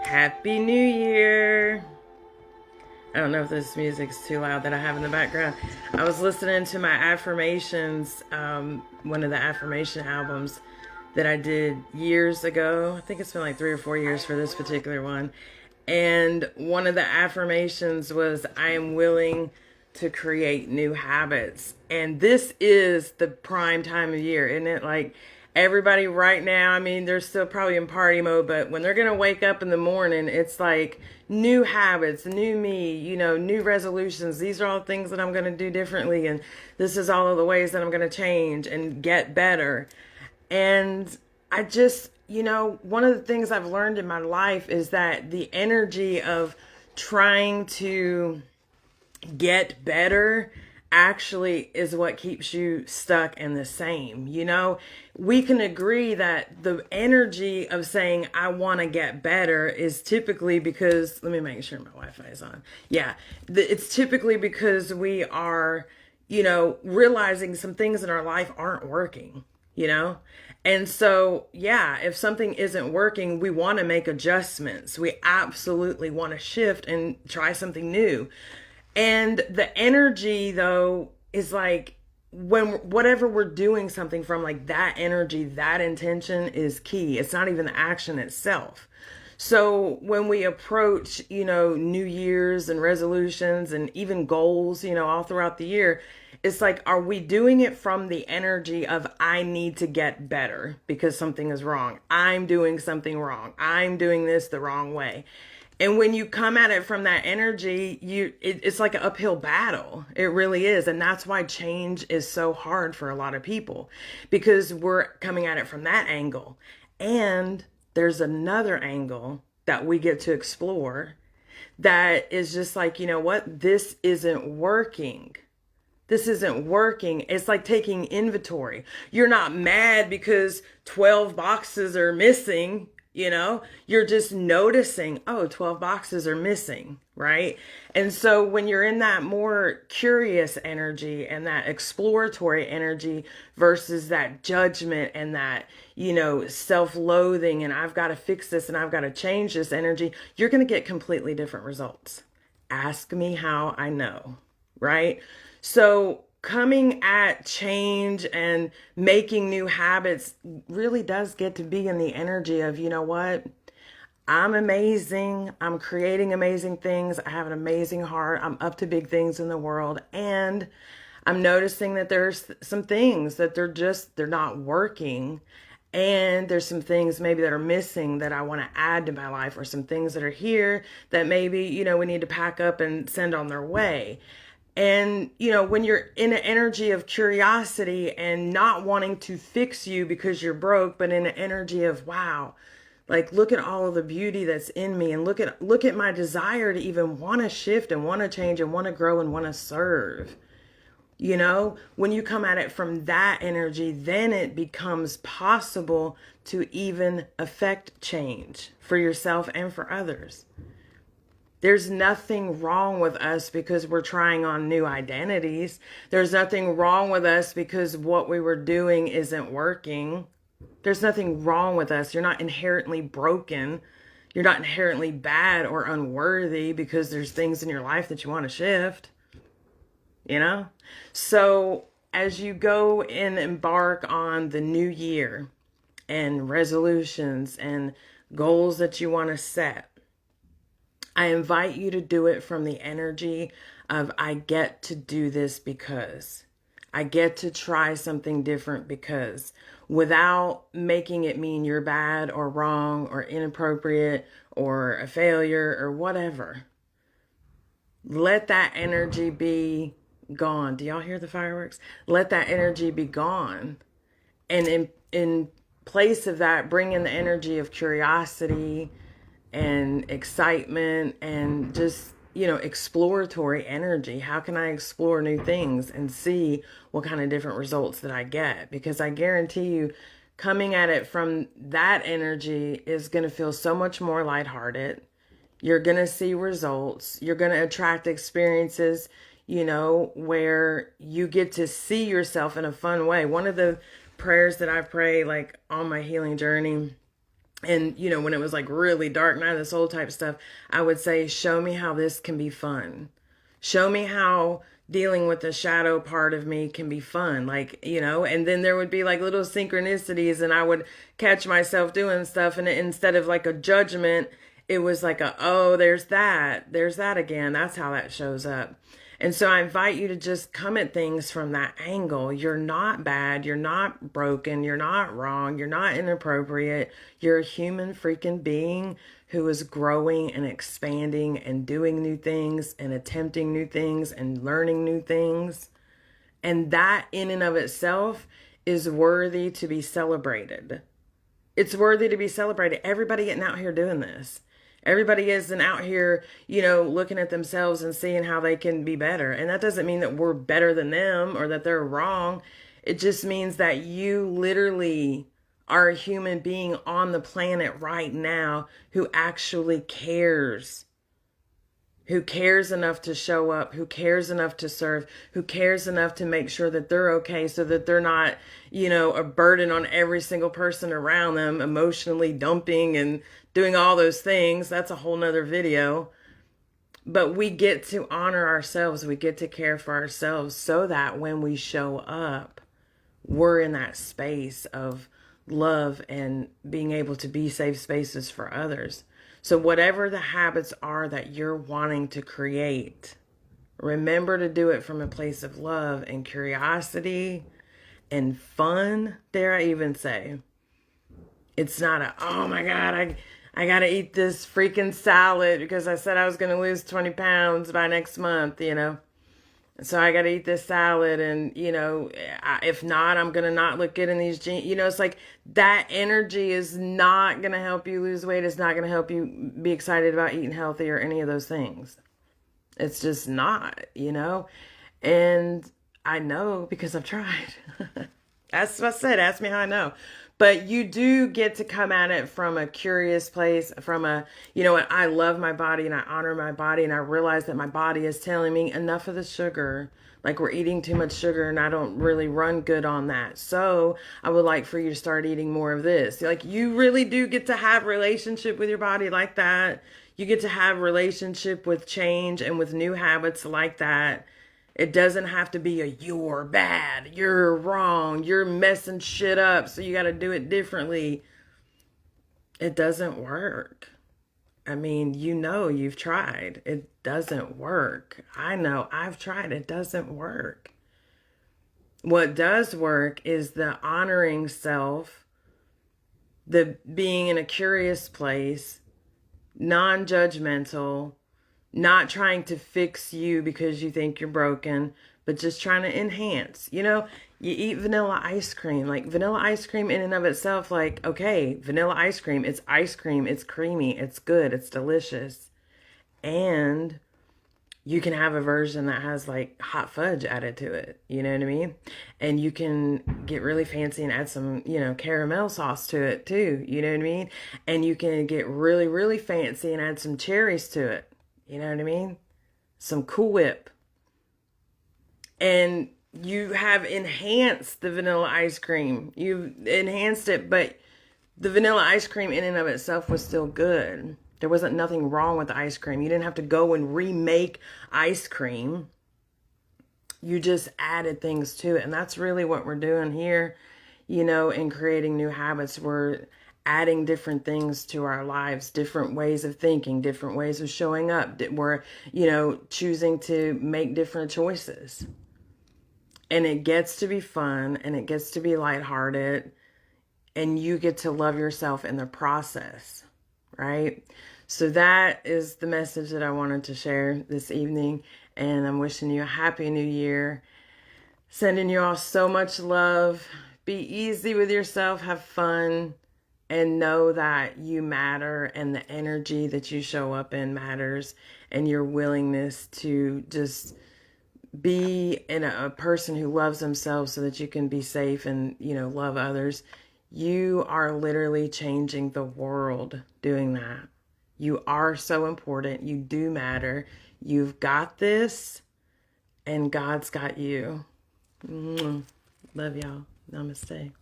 Happy New Year! I don't know if this music's too loud that I have in the background. I was listening to my affirmations, one of the affirmation albums that I did years ago. I think it's been like 3 or 4 years for this particular one. And one of the affirmations was, I am willing to create new habits. And this is the prime time of year, isn't it? Like, everybody right now, I mean, they're still probably in party mode, but when they're going to wake up in the morning, it's like new habits, new me, new resolutions. These are all things that I'm going to do differently. And this is all of the ways that I'm going to change and get better. And I just, one of the things I've learned in my life is that the energy of trying to get better actually is what keeps you stuck and the same. We can agree that the energy of saying I want to get better is typically because, let me make sure my Wi-Fi is on. Yeah, it's typically because we are, realizing some things in our life aren't working, And so, yeah, if something isn't working, we want to make adjustments. We absolutely want to shift and try something new. And the energy, though, is like whatever we're doing something from, like that energy, that intention is key. It's not even the action itself. So when we approach, New Year's and resolutions and even goals, all throughout the year, it's like, are we doing it from the energy of I need to get better because something is wrong? I'm doing something wrong. I'm doing this the wrong way. And when you come at it from that energy, it's like an uphill battle. It really is. And that's why change is so hard for a lot of people, because we're coming at it from that angle. And there's another angle that we get to explore that is just like, you know what? This isn't working. This isn't working. It's like taking inventory. You're not mad because 12 boxes are missing. You're just noticing, 12 boxes are missing, right? And so when you're in that more curious energy and that exploratory energy versus that judgment and that, self-loathing and I've got to fix this and I've got to change this energy, you're going to get completely different results. Ask me how I know, right? So coming at change and making new habits really does get to be in the energy of, you know what? I'm amazing. I'm creating amazing things. I have an amazing heart. I'm up to big things in the world. And I'm noticing that there's some things that they're not working. And there's some things maybe that are missing that I want to add to my life, or some things that are here that maybe, we need to pack up and send on their way. And, when you're in an energy of curiosity and not wanting to fix you because you're broke, but in an energy of, wow, like, look at all of the beauty that's in me, and look at my desire to even want to shift and want to change and want to grow and want to serve. When you come at it from that energy, then it becomes possible to even affect change for yourself and for others. There's nothing wrong with us because we're trying on new identities. There's nothing wrong with us because what we were doing isn't working. There's nothing wrong with us. You're not inherently broken. You're not inherently bad or unworthy because there's things in your life that you want to shift. So as you go and embark on the new year and resolutions and goals that you want to set, I invite you to do it from the energy of, I get to do this because I get to try something different, because without making it mean you're bad or wrong or inappropriate or a failure or whatever. Let that energy be gone. Do y'all hear the fireworks? Let that energy be gone. And in place of that, bring in the energy of curiosity and excitement and just, exploratory energy. How can I explore new things and see what kind of different results that I get? Because I guarantee you, coming at it from that energy is going to feel so much more lighthearted. You're going to see results. You're going to attract experiences, where you get to see yourself in a fun way. One of the prayers that I pray, like, on my healing journey And, you know, when it was like really dark night of the soul type stuff, I would say, show me how this can be fun. Show me how dealing with the shadow part of me can be fun. Like, you know, and then there would be like little synchronicities and I would catch myself doing stuff. And instead of like a judgment, it was like oh, there's that again. That's how that shows up. And so I invite you to just come at things from that angle. You're not bad. You're not broken. You're not wrong. You're not inappropriate. You're a human freaking being who is growing and expanding and doing new things and attempting new things and learning new things. And that in and of itself is worthy to be celebrated. It's worthy to be celebrated. Everybody getting out here doing this. Everybody isn't out here, you know, looking at themselves and seeing how they can be better. And that doesn't mean that we're better than them or that they're wrong. It just means that you literally are a human being on the planet right now who actually cares. Who cares enough to show up, who cares enough to serve, who cares enough to make sure that they're okay so that they're not, you know, a burden on every single person around them, emotionally dumping and doing all those things. That's a whole nother video. But we get to honor ourselves. We get to care for ourselves so that when we show up, we're in that space of love and being able to be safe spaces for others. So whatever the habits are that you're wanting to create, remember to do it from a place of love and curiosity and fun, dare I even say. It's not oh my God, I got to eat this freaking salad because I said I was going to lose 20 pounds by next month, you know. So I got to eat this salad and, you know, if not, I'm going to not look good in these jeans. You know, it's like that energy is not going to help you lose weight. It's not going to help you be excited about eating healthy or any of those things. It's just not, you know. And I know because I've tried. That's what I said. Ask me how I know. But you do get to come at it from a curious place, from a, you know what, I love my body and I honor my body and I realize that my body is telling me enough of the sugar. Like we're eating too much sugar and I don't really run good on that. So I would like for you to start eating more of this. Like you really do get to have relationship with your body like that. You get to have relationship with change and with new habits like that. It doesn't have to be a you're bad, you're wrong, you're messing shit up, so you got to do it differently. It doesn't work. I mean, you know you've tried. It doesn't work. I know I've tried. It doesn't work. What does work is the honoring self, the being in a curious place, non-judgmental, not trying to fix you because you think you're broken, but just trying to enhance. You know, you eat vanilla ice cream. Like vanilla ice cream in and of itself, like, okay, vanilla ice cream, it's creamy, it's good, it's delicious. And you can have a version that has like hot fudge added to it. You know what I mean? And you can get really fancy and add some, you know, caramel sauce to it too. You know what I mean? And you can get really, really fancy and add some cherries to it. You know what I mean? Some Cool Whip. And you have enhanced the vanilla ice cream. You've enhanced it, but the vanilla ice cream in and of itself was still good. There wasn't nothing wrong with the ice cream. You didn't have to go and remake ice cream. You just added things to it. And that's really what we're doing here, you know, in creating new habits. We're adding different things to our lives, different ways of thinking, different ways of showing up. We're, you know, choosing to make different choices. And it gets to be fun and it gets to be lighthearted and you get to love yourself in the process, right? So that is the message that I wanted to share this evening. And I'm wishing you a happy new year. Sending you all so much love. Be easy with yourself. Have fun. And know that you matter and the energy that you show up in matters and your willingness to just be a person who loves themselves so that you can be safe and, you know, love others. You are literally changing the world doing that. You are so important. You do matter. You've got this and God's got you. Love y'all. Namaste.